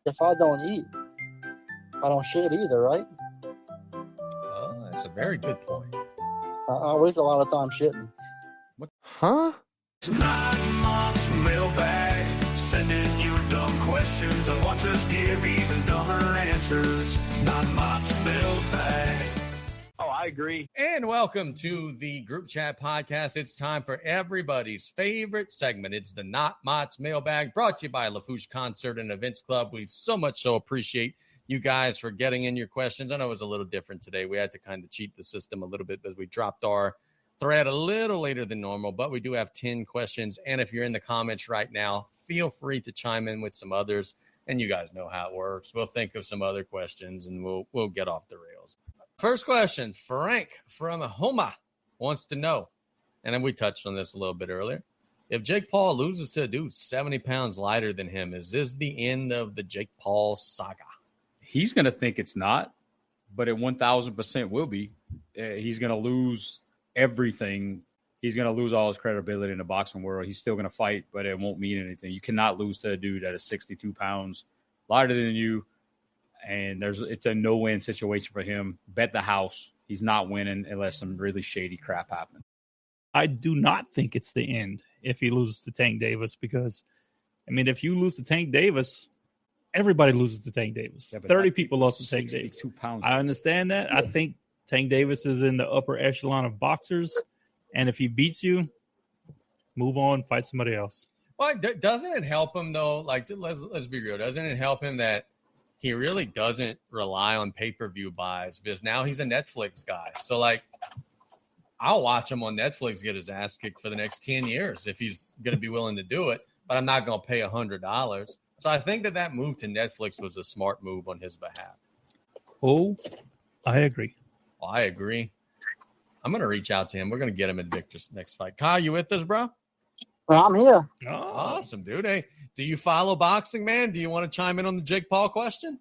if I don't eat, I don't shit either, right? Oh, that's a very good point. I waste a lot of time shitting. What? Huh? It's 9 months mailbag, sending you dumb questions and watch us give even dumber answers. 9 months mailbag. Oh, I agree. And welcome to the Group Chat Podcast. It's time for everybody's favorite segment. It's the Not MOTT'S Mailbag, brought to you by LaFouche Concert and Events Club. We so much so appreciate you guys for getting in your questions. I know it was a little different today. We had to kind of cheat the system a little bit as we dropped our thread a little later than normal, but we do have 10 questions. And if you're in the comments right now, feel free to chime in with some others. And you guys know how it works. We'll think of some other questions and we'll get off the rails. First question, Frank from Homa wants to know, and then we touched on this a little bit earlier. If Jake Paul loses to a dude 70 pounds lighter than him, is this the end of the Jake Paul saga? He's going to think it's not, but it 1,000% will be. He's going to lose everything. He's going to lose all his credibility in the boxing world. He's still going to fight, but it won't mean anything. You cannot lose to a dude that is 62 pounds lighter than you. And it's a no-win situation for him. Bet the house. He's not winning unless some really shady crap happens. I do not think it's the end if he loses to Tank Davis because, I mean, if you lose to Tank Davis, everybody loses to Tank Davis. Yeah, 30 people lost to Tank Davis. Pounds. I understand that. I think Tank Davis is in the upper echelon of boxers. And if he beats you, move on, fight somebody else. Well, doesn't it help him, though? Like, let's be real. Doesn't it help him that he really doesn't rely on pay-per-view buys because now he's a Netflix guy. So, like, I'll watch him on Netflix get his ass kicked for the next 10 years if he's going to be willing to do it, but I'm not going to pay $100. So I think that move to Netflix was a smart move on his behalf. Oh, I agree. Well, I agree. I'm going to reach out to him. We're going to get him in Victor's next fight. Kyle, you with us, bro? Well, I'm here. Oh. Awesome, dude. Hey, do you follow boxing, man? Do you want to chime in on the Jake Paul question?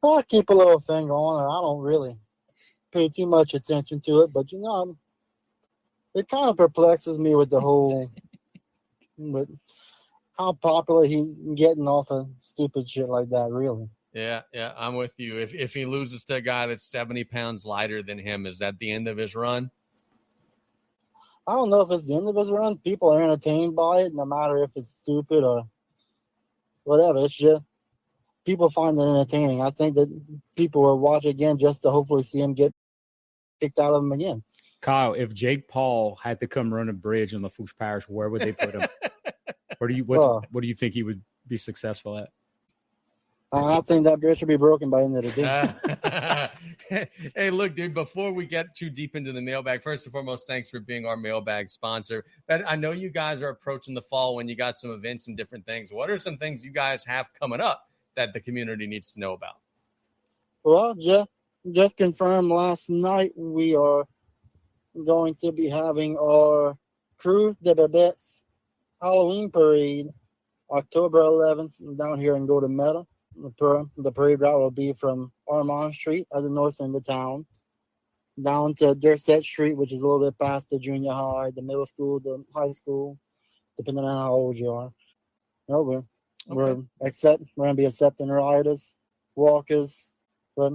Well, I keep a little thing on, and I don't really pay too much attention to it. But, it kind of perplexes me with the whole with how popular he's getting off of stupid shit like that, really. Yeah, I'm with you. If he loses to a guy that's 70 pounds lighter than him, is that the end of his run? I don't know if it's the end of his run. People are entertained by it, no matter if it's stupid or whatever. It's just people find it entertaining. I think that people will watch again just to hopefully see him get kicked out of him again. Kyle, if Jake Paul had to come run a bridge in LaFouche Parish, where would they put him? What do you think he would be successful at? I think that bridge should be broken by the end of the day. Hey, look, dude, before we get too deep into the mailbag, first and foremost, thanks for being our mailbag sponsor. But I know you guys are approaching the fall when you got some events and different things. What are some things you guys have coming up that the community needs to know about? Well, just confirmed last night we are going to be having our Cruz de Babettes Halloween parade October 11th down here in Meadow. The parade route will be from Armand Street at the north end of town down to Dorset Street, which is a little bit past the junior high, the middle school, the high school, depending on how old you are. No, we're going to be accepting riders, walkers, but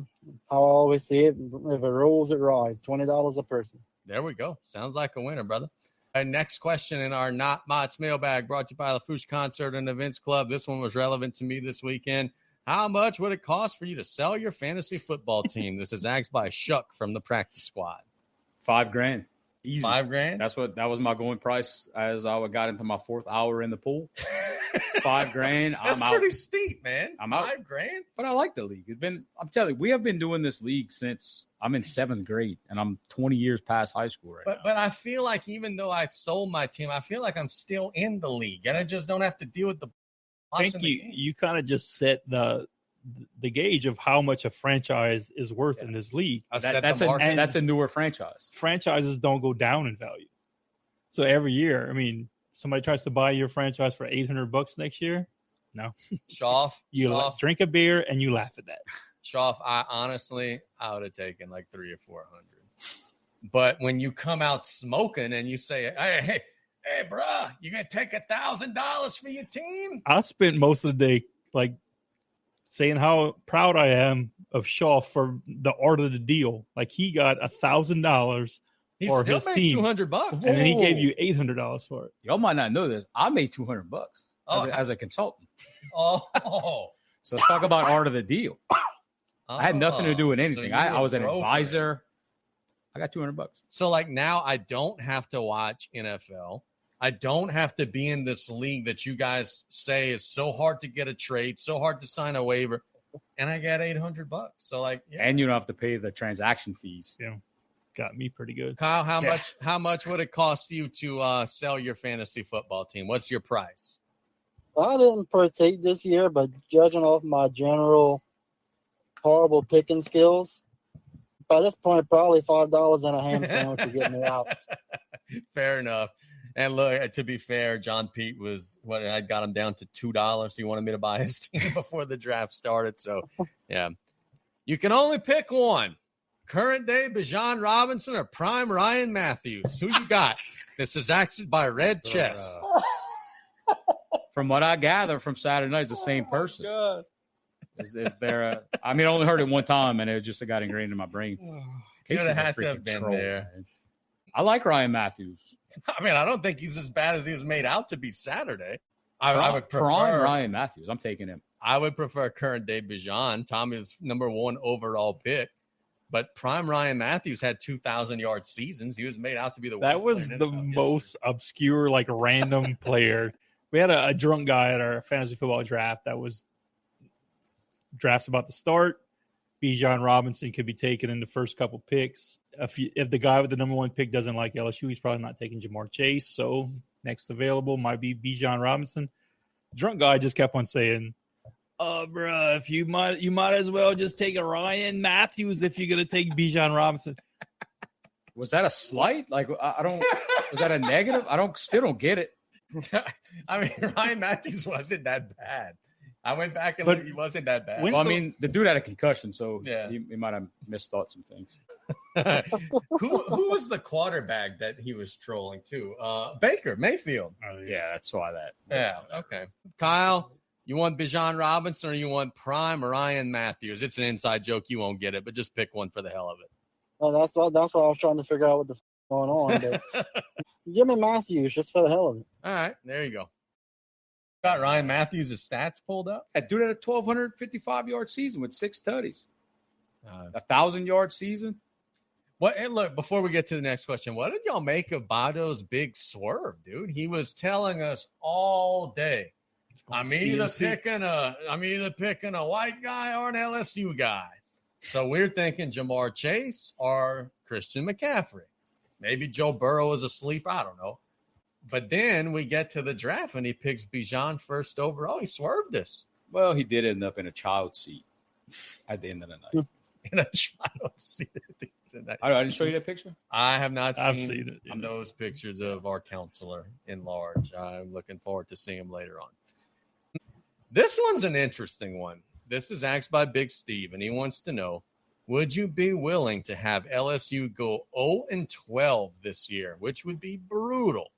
how I always say it, if it rolls, it rides. $20 a person. There we go. Sounds like a winner, brother. Next question in our Not MOTT'S mailbag, brought to you by LaFouche Concert and Events Club. This one was relevant to me this weekend. How much would it cost for you to sell your fantasy football team? This is asked by Shuck from the practice squad. $5,000. Easy. $5,000? That was my going price as I got into my 4th hour in the pool. $5,000. That's pretty steep, man. I'm out. $5,000. But I like the league. I'm telling you, we have been doing this league since I'm in 7th grade, and I'm 20 years past high school right now. But I feel like even though I sold my team, I feel like I'm still in the league, and I just don't have to deal with the. I think you kind of just set the gauge of how much a franchise is worth in this league. That's a newer franchise. Franchises don't go down in value. So every year, I mean, somebody tries to buy your franchise for $800 next year. No. Schaff. Drink a beer and you laugh at that. Schaff, I would have taken like 300 or 400. But when you come out smoking and you say, hey, bruh, you gonna take $1,000 for your team? I spent most of the day like saying how proud I am of Shaw for the art of the deal. Like he got $1,000 He for still his made team, $200. and then he gave you $800 for it. Y'all might not know this. I made $200 Oh, as a consultant. Oh. So let's talk about art of the deal. I had nothing to do with So anything. you I were was an brokering. advisor. I got $200. So like now I don't have to watch NFL. I don't have to be in this league that you guys say is so hard to get a trade, so hard to sign a waiver, and I got $800. So like, yeah. And you don't have to pay the transaction fees. Yeah, got me pretty good. Kyle, how much would it cost you to sell your fantasy football team? What's your price? I didn't partake this year, but judging off my general horrible picking skills, by this point, probably $5 and a ham sandwich to get me out. Fair enough. And look, to be fair, John Pete was what I got him down to $2. He wanted me to buy his team before the draft started. So, yeah, you can only pick one: current day Bijan Robinson or prime Ryan Mathews. Who you got? This is acted by Red Chess. From what I gather from Saturday night, it's the same person. God. Is there a? I mean, I only heard it one time, and it just got ingrained in my brain. You'd Casey's a have to freaking have been troll, there. man. I like Ryan Mathews. I mean, I don't think he's as bad as he was made out to be Saturday. I would prefer prime Ryan Mathews. I'm taking him. I would prefer current day Bijan. Tommy's number one overall pick. But prime Ryan Mathews had 2,000-yard seasons. He was made out to be the That worst was player in the NFL most obscure, like random player. We had a drunk guy at our fantasy football draft that was drafts about to start. Bijan Robinson could be taken in the first couple picks. If the guy with the number one pick doesn't like LSU, he's probably not taking Jamar Chase. So next available might be Bijan Robinson. Drunk guy just kept on saying, "Oh, bro, if you might as well just take a Ryan Mathews if you're gonna take Bijan Robinson." Was that a slight? Like I don't. Was that a negative? Still don't get it. I mean, Ryan Mathews wasn't that bad. I went back and But looked, he wasn't that bad. when- Well, I mean, the dude had a concussion, so Yeah. he might have misthought some things. Who was the quarterback that he was trolling too? Baker Mayfield. Yeah, that's why that. Yeah. Okay. Kyle, you want Bijan Robinson or you want prime Ryan Mathews? It's an inside joke. You won't get it, but just pick one for the hell of it. That's what I was trying to figure out what the f- going on. But give me Matthews just for the hell of it. All right. There you go. Got Ryan Matthews' stats pulled up. That dude had a 1,255-yard season with 6 tutties. 1,000-yard season. What? And look, before we get to the next question, what did y'all make of Bado's big swerve, dude? He was telling us all day, I'm either picking a white guy or an LSU guy. So we're thinking Jamar Chase or Christian McCaffrey. Maybe Joe Burrow is asleep. I don't know. But then we get to the draft and he picks Bijan first overall. He swerved us Well, he did end up in a child seat at the end of the night. in a child seat. I didn't show you that picture. I have not I've seen seen it. those pictures of our counselor in large. I'm looking forward to seeing him later on. This one's an interesting one. This is asked by Big Steve, and he wants to know, would you be willing to have LSU go 0-12 this year, which would be brutal?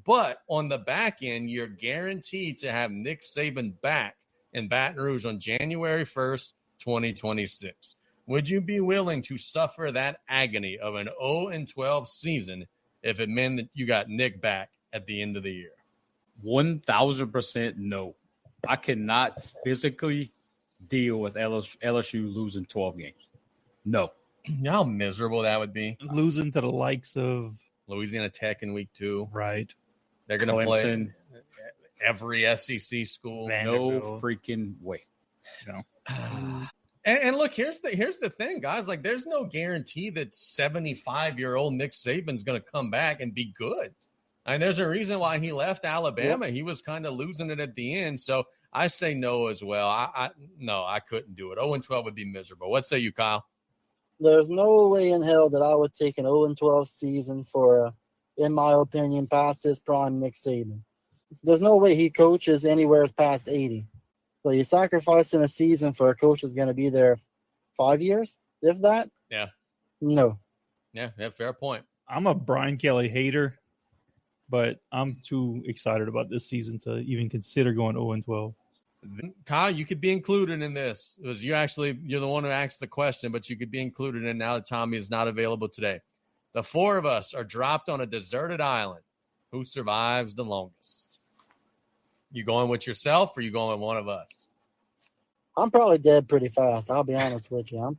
But on the back end, you're guaranteed to have Nick Saban back in Baton Rouge on January 1st, 2026. Would you be willing to suffer that agony of an 0-12 season if it meant that you got Nick back at the end of the year? 1,000% no. I cannot physically deal with LSU losing 12 games. No. You know how miserable that would be? Losing to the likes of Louisiana Tech in week 2. right. They're going to play Clemson. every SEC school. No Vanderbilt. freaking way. And look, here's the thing, guys. Like, there's no guarantee that 75-year-old Nick Saban's going to come back and be good. I mean, there's a reason why he left Alabama. Yep. He was kind of losing it at the end. So I say no as well. I couldn't do it. 0-12 would be miserable. What say you, Kyle? There's no way in hell that I would take an 0-12 season for, in my opinion, past his prime Nick Saban. There's no way he coaches anywhere past 80. So you're sacrificing a season for a coach who's going to be there 5 years, if that? Yeah. No. Yeah, fair point. I'm a Brian Kelly hater, but I'm too excited about this season to even consider going 0-12. Kyle, you could be included in this. It was you're the one who asked the question, but you could be included in now that Tommy is not available today. The four of us are dropped on a deserted island. Who survives the longest? You going with yourself or you going with one of us? I'm probably dead pretty fast. I'll be honest with you.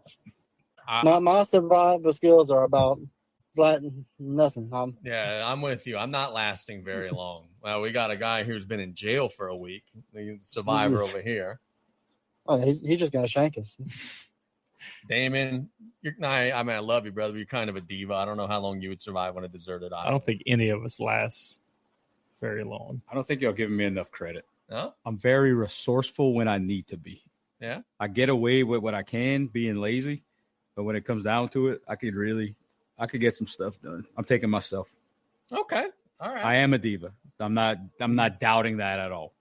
My survival skills are about flat nothing. I'm with you. I'm not lasting very long. Well, we got a guy who's been in jail for a week. The survivor over here. Oh, he's just gonna shank us. Damien, I love you, brother. You're kind of a diva. I don't know how long you would survive on a deserted island. I don't think any of us last very long. I don't think y'all giving me enough credit. No? I'm very resourceful when I need to be. Yeah. I get away with what I can, being lazy, but when it comes down to it, I could get some stuff done. I'm taking myself. Okay. All right. I am a diva. I'm not doubting that at all.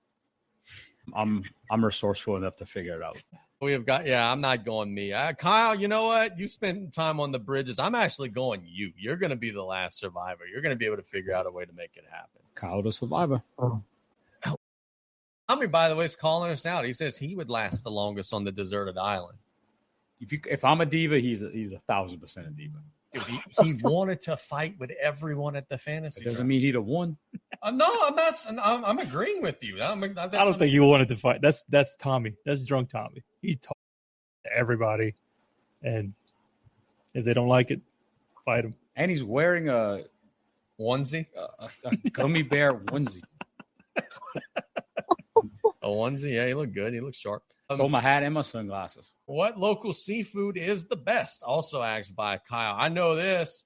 I'm resourceful enough to figure it out. We have got, I'm not going me. Kyle, you know what? You spent time on the bridges. I'm actually going you. You're going to be the last survivor. You're going to be able to figure out a way to make it happen. Kyle the survivor. Oh. Tommy, by the way, is calling us out. He says he would last the longest on the deserted island. If I'm a diva, he's 1,000% a diva. Dude, he wanted to fight with everyone at the fantasy. It doesn't mean he'd have won. No, I'm not. I'm agreeing with you. I don't think you wanted to fight. That's Tommy. That's drunk Tommy. He talked to everybody, and if they don't like it, fight him. And he's wearing a onesie, a gummy bear onesie. A onesie, yeah, he looked good. He looked sharp. Stole my hat and my sunglasses. What local seafood is the best? Also asked by Kyle. I know this.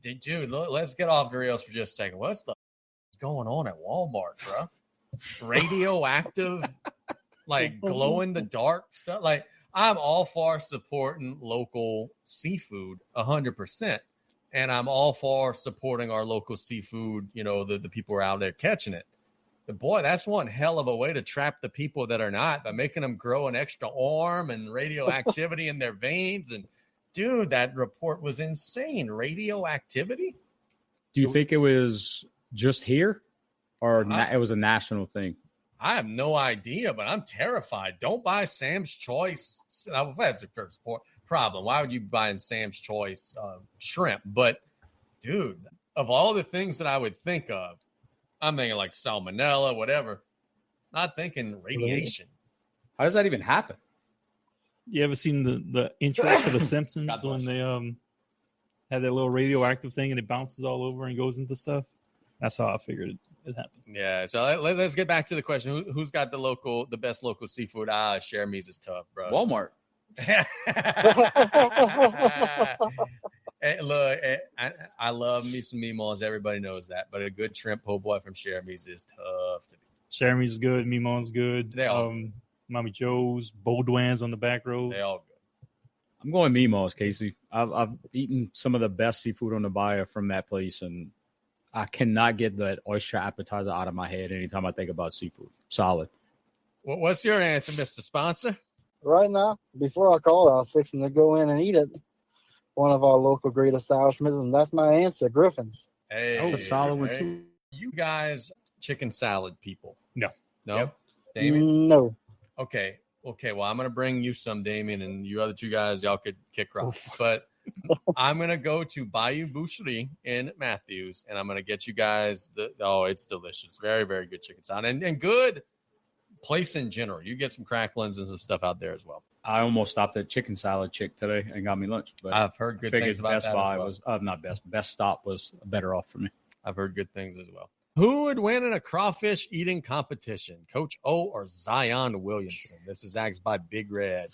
Dude, let's get off the rails for just a second. What's going on at Walmart, bro? Radioactive, like glow in the dark stuff. Like, I'm all for supporting local seafood 100%. And I'm all for supporting our local seafood, the people who are out there catching it. But boy, that's one hell of a way to trap the people that are not, by making them grow an extra arm and radioactivity in their veins. And dude, that report was insane. Radioactivity? Do you think it was just here or it was a national thing? I have no idea, but I'm terrified. Don't buy Sam's Choice. That's the first problem. Why would you be buying Sam's Choice shrimp? But dude, of all the things that I would think of, I'm thinking like salmonella, whatever. Not thinking radiation. How does that even happen? You ever seen the intro for The Simpsons when they had that little radioactive thing and it bounces all over and goes into stuff? That's how I figured it happened. Yeah. So let's get back to the question: Who's got the best local seafood? Chermy's is tough, bro. Walmart. Look, I love me some Meatballs. Everybody knows that, but a good shrimp po' boy from Chermy's is tough to beat. Chermy's good. Meatballs good. They all Mommy Joe's, Baudouin's on the back road. They all good. I'm going Meatballs, Casey. I've eaten some of the best seafood on the Bayou from that place, and I cannot get that oyster appetizer out of my head anytime I think about seafood. Solid. What's your answer, Mr. Sponsor? Right now, before I called, I was fixing to go in and eat at one of our local great establishments, and that's my answer, Griffin's. Hey, that's a solid one too. You guys, chicken salad people? No. Yep. Damien? No. Okay. Well, I'm gonna bring you some, Damien, and you other two guys, y'all could kick rocks. But I'm gonna go to Bayou Boucherie in Mathews, and I'm gonna get you guys it's delicious, very, very good chicken salad, and good place in general. You get some cracklings and some stuff out there as well. I almost stopped at Chicken Salad Chick today and got me lunch, but I've heard good things about Best that Buy as well. was Best Stop was better off for me. I've heard good things as well. Who would win in a crawfish eating competition, Coach O or Zion Williamson? This is asked by Big Red.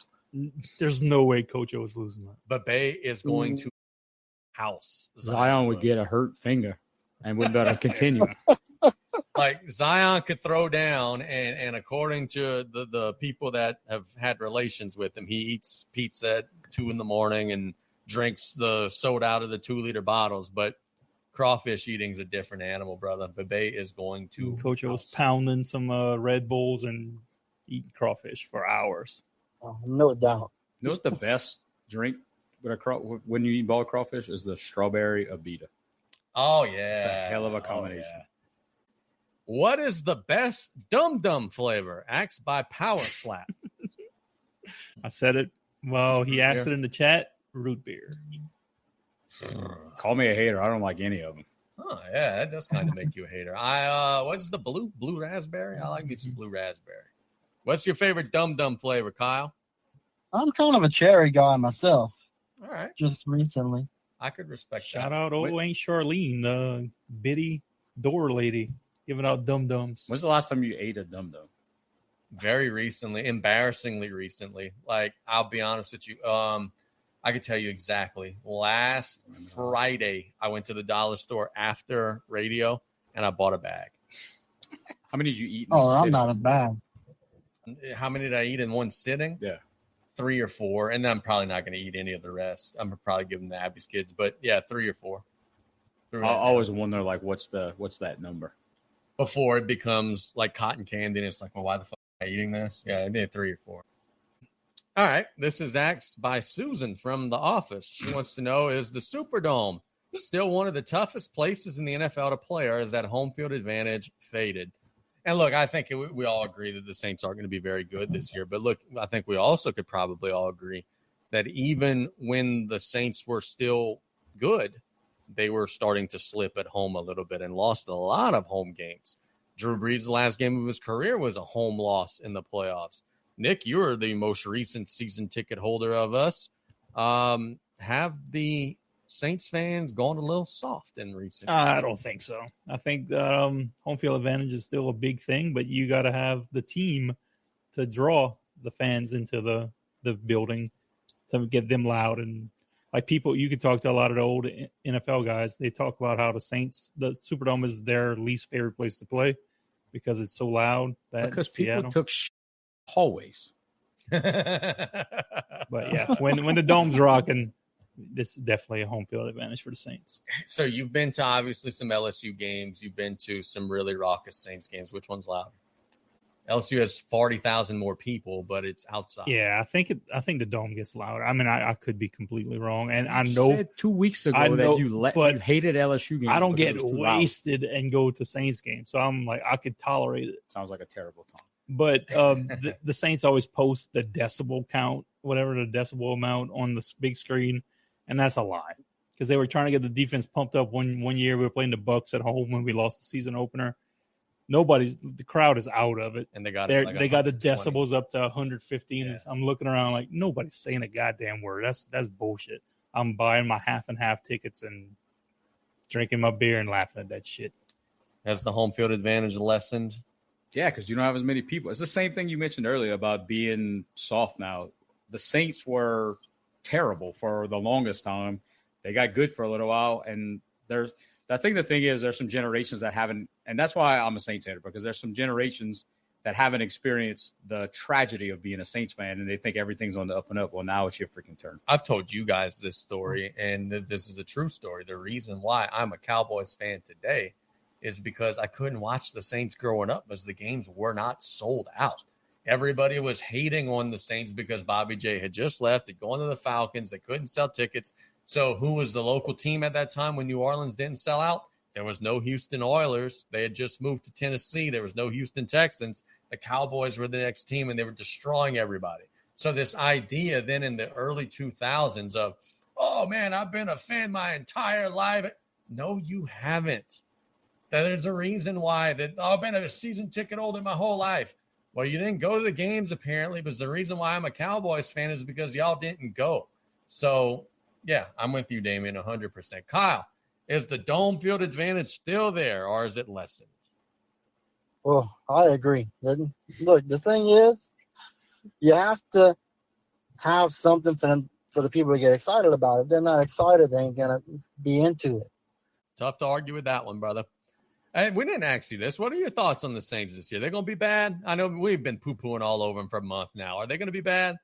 There's no way Coach O is losing that. But Bay is going to house Zion would get a hurt finger and would better continue. Like Zion could throw down, and according to the people that have had relations with him, he eats pizza at 2 a.m. and drinks the soda out of the 2-liter bottles. But crawfish eating's a different animal, brother. Bebe is going to. Coach O was pounding some Red Bulls and eating crawfish for hours. Oh, no doubt. You know what's the best drink with when you eat bald crawfish is the strawberry Abita. Oh, yeah. It's a hell of a combination. Oh, yeah. What is the best Dum Dum flavor? Asked by Power Slap. I said it. Well, he asked it in the chat. Root beer. Call me a hater. I don't like any of them. Oh, yeah, that does kind of make you a hater. What's the blue raspberry? I like me some blue raspberry. What's your favorite Dum Dum flavor, Kyle? I'm kind of a cherry guy myself. All right. Just recently. I could respect Shout that. out old Aunt Charlene, the bitty door lady, giving out Dum Dums. When's the last time you ate a Dum Dum? Very recently, embarrassingly recently. Like, I'll be honest with you. I could tell you exactly. Last Friday, I went to the dollar store after radio, and I bought a bag. How many did you eat? I'm not as bad. How many did I eat in one sitting? Yeah. 3 or 4, and then I'm probably not going to eat any of the rest. I'm probably giving the Abby's kids, but yeah, 3 or 4. I always wonder, like, what's that number? Before it becomes like cotton candy, and it's like, well, why the fuck am I eating this? Yeah, I did 3 or 4. All right, this is asked by Susan from The Office. She wants to know, is the Superdome still one of the toughest places in the NFL to play, or is that home field advantage faded? And look, I think we all agree that the Saints are going to be very good this year. But look, I think we also could probably all agree that even when the Saints were still good, they were starting to slip at home a little bit and lost a lot of home games. Drew Brees' last game of his career was a home loss in the playoffs. Nick, you're the most recent season ticket holder of us. Have the Saints fans gone a little soft in recent years? I don't think so. I think home field advantage is still a big thing, but you got to have the team to draw the fans into the building to get them loud. And like people, you could talk to a lot of the old NFL guys. They talk about how the Superdome is their least favorite place to play because it's so loud. Because people took hallways. But yeah, when the dome's rocking, this is definitely a home field advantage for the Saints. So you've been to obviously some LSU games. You've been to some really raucous Saints games. Which one's louder? LSU has 40,000 more people, but it's outside. Yeah, I think the dome gets louder. I mean, I could be completely wrong, and I know said 2 weeks ago that you hated LSU games. I don't get wasted and go to Saints games, so I'm like, I could tolerate it. Sounds like a terrible time. But the Saints always post the decibel count, whatever the decibel amount on the big screen, and that's a lie because they were trying to get the defense pumped up. One year we were playing the Bucs at home when we lost the season opener. The crowd is out of it, and they got the decibels up to 115. Yeah. I'm looking around like nobody's saying a goddamn word. That's bullshit. I'm buying my half and half tickets and drinking my beer and laughing at that shit. Has the home field advantage lessened? Yeah, because you don't have as many people. It's the same thing you mentioned earlier about being soft now. The Saints were terrible for the longest time. They got good for a little while, and I think the thing is there's some generations that haven't, and that's why I'm a Saints hater, because there's some generations that haven't experienced the tragedy of being a Saints fan, and they think everything's on the up and up. Well, now it's your freaking turn. I've told you guys this story, and this is a true story. The reason why I'm a Cowboys fan today is because I couldn't watch the Saints growing up because the games were not sold out. Everybody was hating on the Saints because Bobby J had just left. They'd gone to the Falcons. They couldn't sell tickets. So who was the local team at that time when New Orleans didn't sell out? There was no Houston Oilers. They had just moved to Tennessee. There was no Houston Texans. The Cowboys were the next team, and they were destroying everybody. So this idea then in the early 2000s of, oh, man, I've been a fan my entire life. No, you haven't. There's a reason why I've been a season ticket holder my whole life. Well, you didn't go to the games apparently, but the reason why I'm a Cowboys fan is because y'all didn't go. So, yeah, I'm with you, Damien, 100%. Kyle, is the dome field advantage still there, or is it lessened? Well, I agree. Look, the thing is, you have to have something for the people to get excited about. If they're not excited, they ain't going to be into it. Tough to argue with that one, brother. Hey, we didn't ask you this. What are your thoughts on the Saints this year? They're going to be bad? I know we've been poo-pooing all over them for a month now. Are they going to be bad?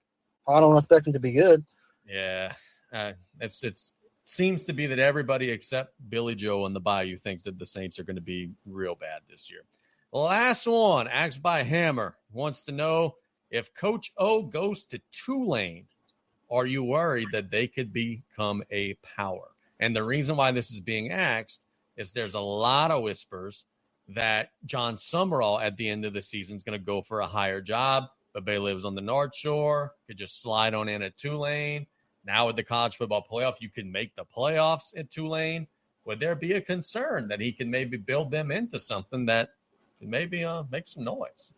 I don't expect them to be good. Yeah. It seems to be that everybody except Billy Joe and the Bayou thinks that the Saints are going to be real bad this year. Last one, asked by Hammer, wants to know if Coach O goes to Tulane, are you worried that they could become a power? And the reason why this is being asked is there's a lot of whispers that John Summerall at the end of the season is going to go for a higher job. Bebe lives on the North Shore, could just slide on in at Tulane. Now with the college football playoff, you can make the playoffs at Tulane. Would there be a concern that he can maybe build them into something that can maybe make some noise?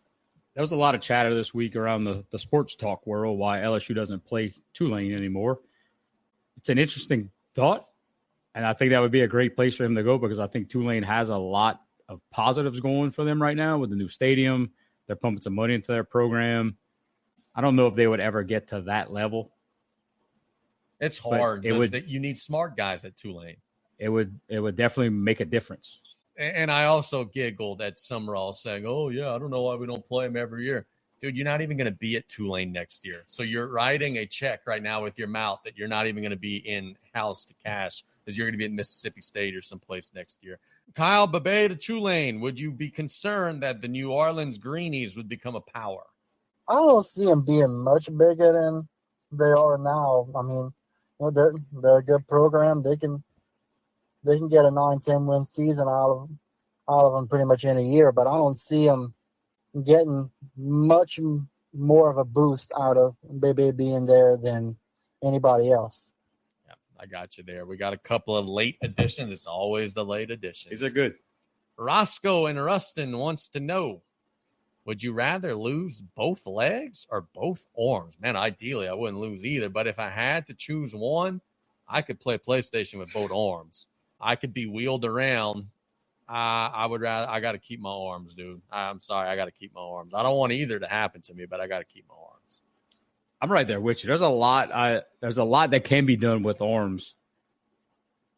There was a lot of chatter this week around the sports talk world why LSU doesn't play Tulane anymore. It's an interesting thought, and I think that would be a great place for him to go because I think Tulane has a lot of positives going for them right now with the new stadium. They're pumping some money into their program. I don't know if they would ever get to that level. It's hard. You need smart guys at Tulane. It would definitely make a difference. And I also giggled at Summerall saying, oh, yeah, I don't know why we don't play him every year. Dude, you're not even going to be at Tulane next year. So you're writing a check right now with your mouth that you're not even going to be in-house to cash because you're going to be at Mississippi State or someplace next year. Kyle Bebe to Tulane, would you be concerned that the New Orleans Greenies would become a power? I don't see them being much bigger than they are now. I mean, they're a good program. They can get a 9-10 win season out of them pretty much in a year, but I don't see them getting much more of a boost out of Bebe being there than anybody else. Yeah, I got you there. We got a couple of late additions. It's always the late additions. These are good. Roscoe and Rustin wants to know, would you rather lose both legs or both arms? Man, ideally, I wouldn't lose either, but if I had to choose one, I could play PlayStation with both arms. I could be wheeled around. I would rather. I got to keep my arms, dude. I'm sorry, I got to keep my arms. I don't want either to happen to me, but I got to keep my arms. I'm right there with you. There's a lot that can be done with arms,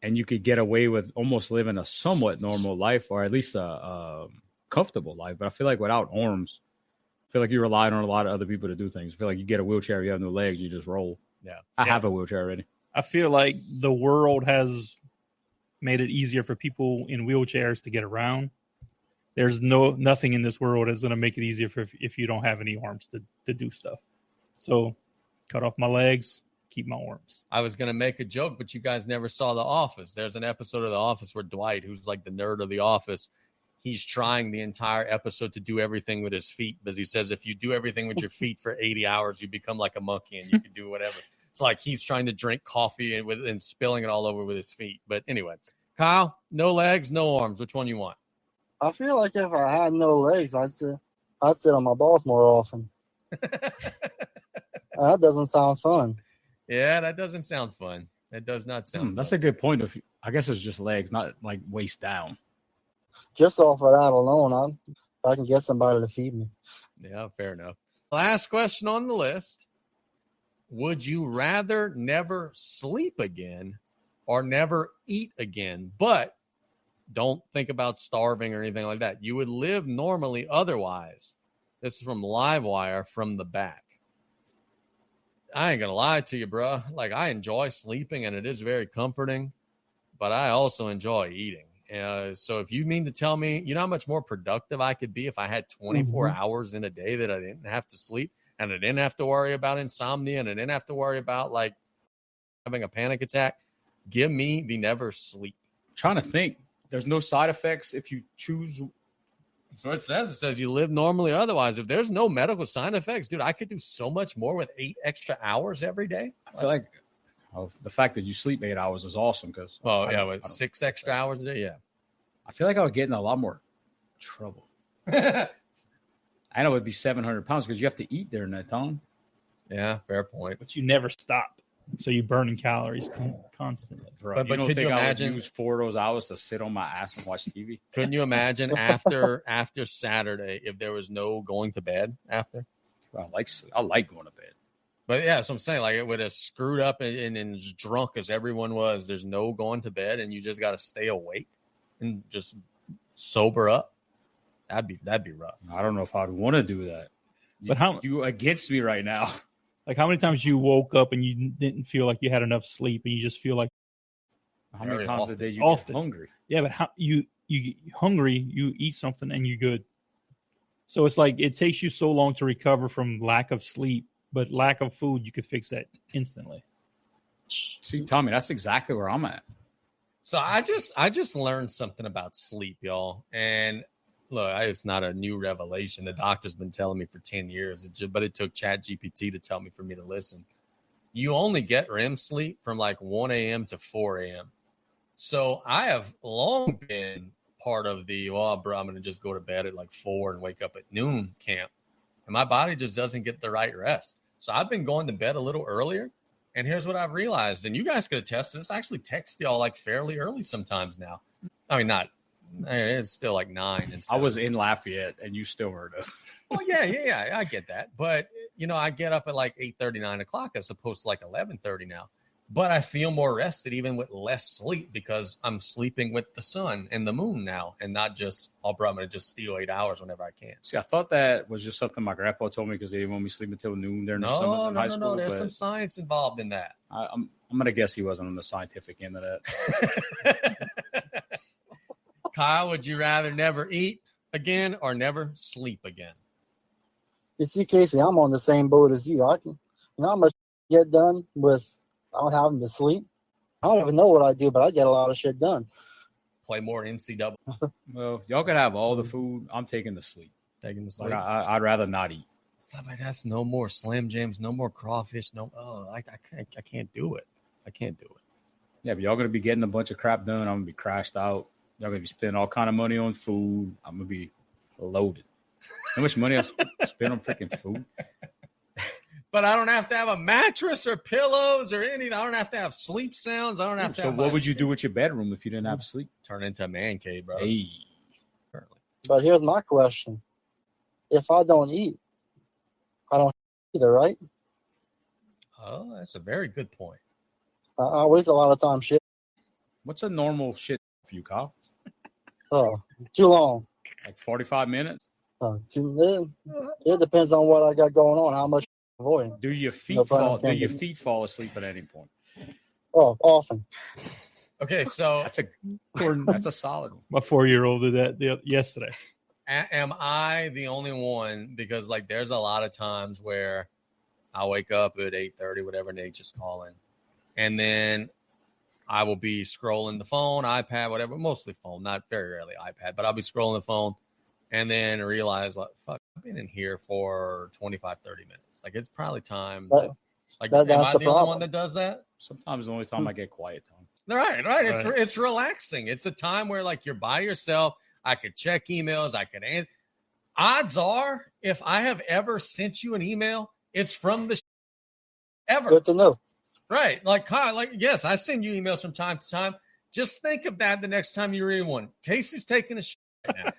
and you could get away with almost living a somewhat normal life, or at least a comfortable life. But I feel like without arms, I feel like you're relying on a lot of other people to do things. I feel like you get a wheelchair, you have no legs, you just roll. Yeah, I have a wheelchair already. I feel like the world has made it easier for people in wheelchairs to get around. There's nothing in this world that's going to make it easier if you don't have any arms to do stuff. So cut off my legs, keep my arms. I was going to make a joke, but you guys never saw The Office. There's an episode of The Office where Dwight, who's like the nerd of The Office, he's trying the entire episode to do everything with his feet, because he says if you do everything with your feet for 80 hours, you become like a monkey and you can do whatever. It's like he's trying to drink coffee and spilling it all over with his feet. But anyway, Kyle, no legs, no arms. Which one you want? I feel like if I had no legs, I'd sit on my balls more often. That doesn't sound fun. Yeah, that doesn't sound fun. That does not sound That's fun. a good point. I guess it's just legs, not like waist down. Just off of that alone, I can get somebody to feed me. Yeah, fair enough. Last question on the list. Would you rather never sleep again or never eat again? But don't think about starving or anything like that. You would live normally otherwise. This is from Livewire from the back. I ain't going to lie to you, bro. Like, I enjoy sleeping, and it is very comforting, but I also enjoy eating. So if you mean to tell me, you know how much more productive I could be if I had 24 hours in a day that I didn't have to sleep, and I didn't have to worry about insomnia, and I didn't have to worry about, like, having a panic attack, give me the never sleep. I'm trying to think. There's no side effects if you choose. So it says. It says you live normally otherwise. If there's no medical side effects, dude, I could do so much more with 8 extra hours every day. I feel like the fact that you sleep 8 hours is awesome because. Well, yeah, with 6 extra hours a day, yeah. I feel like I would get in a lot more trouble. I know it would be 700 pounds because you have to eat during that time. Yeah, fair point. But you never stop. So you're burning calories constantly. Bro, but you could you imagine I would use 4 of those hours to sit on my ass and watch TV? Couldn't you imagine after Saturday if there was no going to bed after? I like going to bed. But yeah, so I'm saying, like, it would have screwed up and as drunk as everyone was. There's no going to bed, and you just got to stay awake and just sober up. That'd be rough. I don't know if I'd want to do that. But you against me right now? Like, how many times you woke up and you didn't feel like you had enough sleep, and you just feel like how many times a day you get hungry? Yeah, but how you get hungry, you eat something and you're good. So it's like it takes you so long to recover from lack of sleep, but lack of food, you could fix that instantly. See, Tommy, that's exactly where I'm at. So I just learned something about sleep, y'all. And look, it's not a new revelation. The doctor's been telling me for 10 years, but it took ChatGPT to tell me for me to listen. You only get REM sleep from like 1 a.m. to 4 a.m. So I have long been part of the, well, bro, I'm going to just go to bed at like 4 and wake up at noon camp. And my body just doesn't get the right rest. So I've been going to bed a little earlier. And here's what I've realized. And you guys could attest to this. I actually text y'all like fairly early sometimes now. I mean, it's still like 9. And stuff. I was in Lafayette and you still heard it. Oh, yeah. I get that. But, I get up at like 8:30, 9 o'clock as opposed to like 11:30 now. But I feel more rested even with less sleep because I'm sleeping with the sun and the moon now and not just, bro, I'm going to just steal 8 hours whenever I can. See, I thought that was just something my grandpa told me because they didn't want me to sleep until noon during the summers in high school. No. There's some science involved in that. I'm going to guess he wasn't on the scientific end of that. Kyle, would you rather never eat again or never sleep again? You see, Casey, I'm on the same boat as you. I'm going to get done with without having to sleep. I don't even know what I do, but I get a lot of shit done. Play more NCAA. Well, y'all can have all the food. I'm taking the sleep. Like I'd rather not eat. That's no more Slim Jims, no more crawfish. I can't do it. Yeah, but y'all going to be getting a bunch of crap done. I'm going to be crashed out. Y'all going to be spending all kind of money on food. I'm going to be loaded. How much money I spend on freaking food? But I don't have to have a mattress or pillows or anything. I don't have to have sleep sounds. I don't have to have. So what would you do with your bedroom if you didn't have sleep? Turn into a man cave, bro. Hey. But here's my question. If I don't eat, I don't either, right? Oh, that's a very good point. I waste a lot of time shit. What's a normal shit for you, Kyle? Oh, too long. Like 45 minutes? It depends on what I got going on, how much I'm avoiding. Do your feet fall asleep at any point? Oh, often. Okay, so that's a solid one. My 4-year-old did that yesterday. Am I the only one? Because like there's a lot of times where I wake up at 8:30, whatever Nature's calling, and then I will be scrolling the phone, iPad, whatever, mostly phone, not very rarely iPad, but I'll be scrolling the phone and then realize, I've been in here for 25, 30 minutes. Like, it's probably time. Am I the only one that does that? Sometimes the only time I get quiet time. Right. It's relaxing. It's a time where, like, you're by yourself. I could check emails. I could answer. Odds are, if I have ever sent you an email, it's from the ever. Good to know. Right. Like, Kyle, yes, I send you emails from time to time. Just think of that the next time you read one. Casey's taking a shit right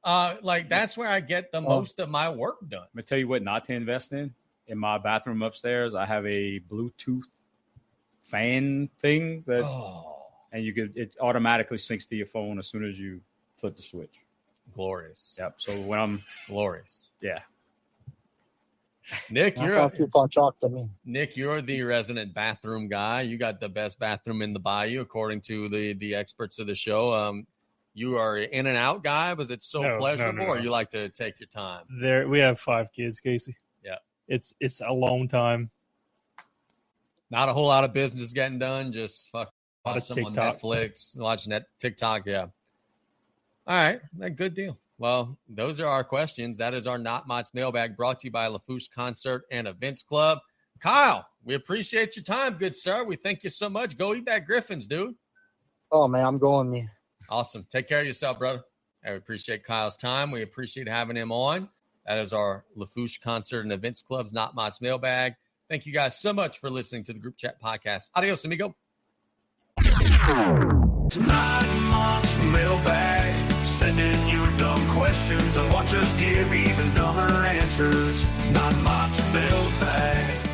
now. That's where I get the most of my work done. I'm going to tell you what not to invest in. In my bathroom upstairs, I have a Bluetooth fan thing and it automatically syncs to your phone as soon as you flip the switch. Glorious. Yep. So when I'm glorious. Yeah. Nick, you're the resident bathroom guy. You got the best bathroom in the Bayou, according to the experts of the show. You are an in and out guy. Was it pleasurable, or you like to take your time? We have 5 kids, Casey. Yeah, it's alone time. Not a whole lot of business getting done. Just watch some on Netflix, watch TikTok. Yeah. All right, good deal. Well, those are our questions. That is our Not MOTT'S mailbag, brought to you by LaFouche Concert and Events Club. Kyle, we appreciate your time, good sir. We thank you so much. Go eat that Griffin's, dude. Oh, man, I'm going me. Awesome. Take care of yourself, brother. I appreciate Kyle's time. We appreciate having him on. That is our LaFouche Concert and Events Club's Not MOTT'S mailbag. Thank you guys so much for listening to the Group Chat Podcast. Adios, amigo. Not MOTT'S mailbag. Send in your dumb questions and watch us give even dumber answers. Not MOTT'S mailbag.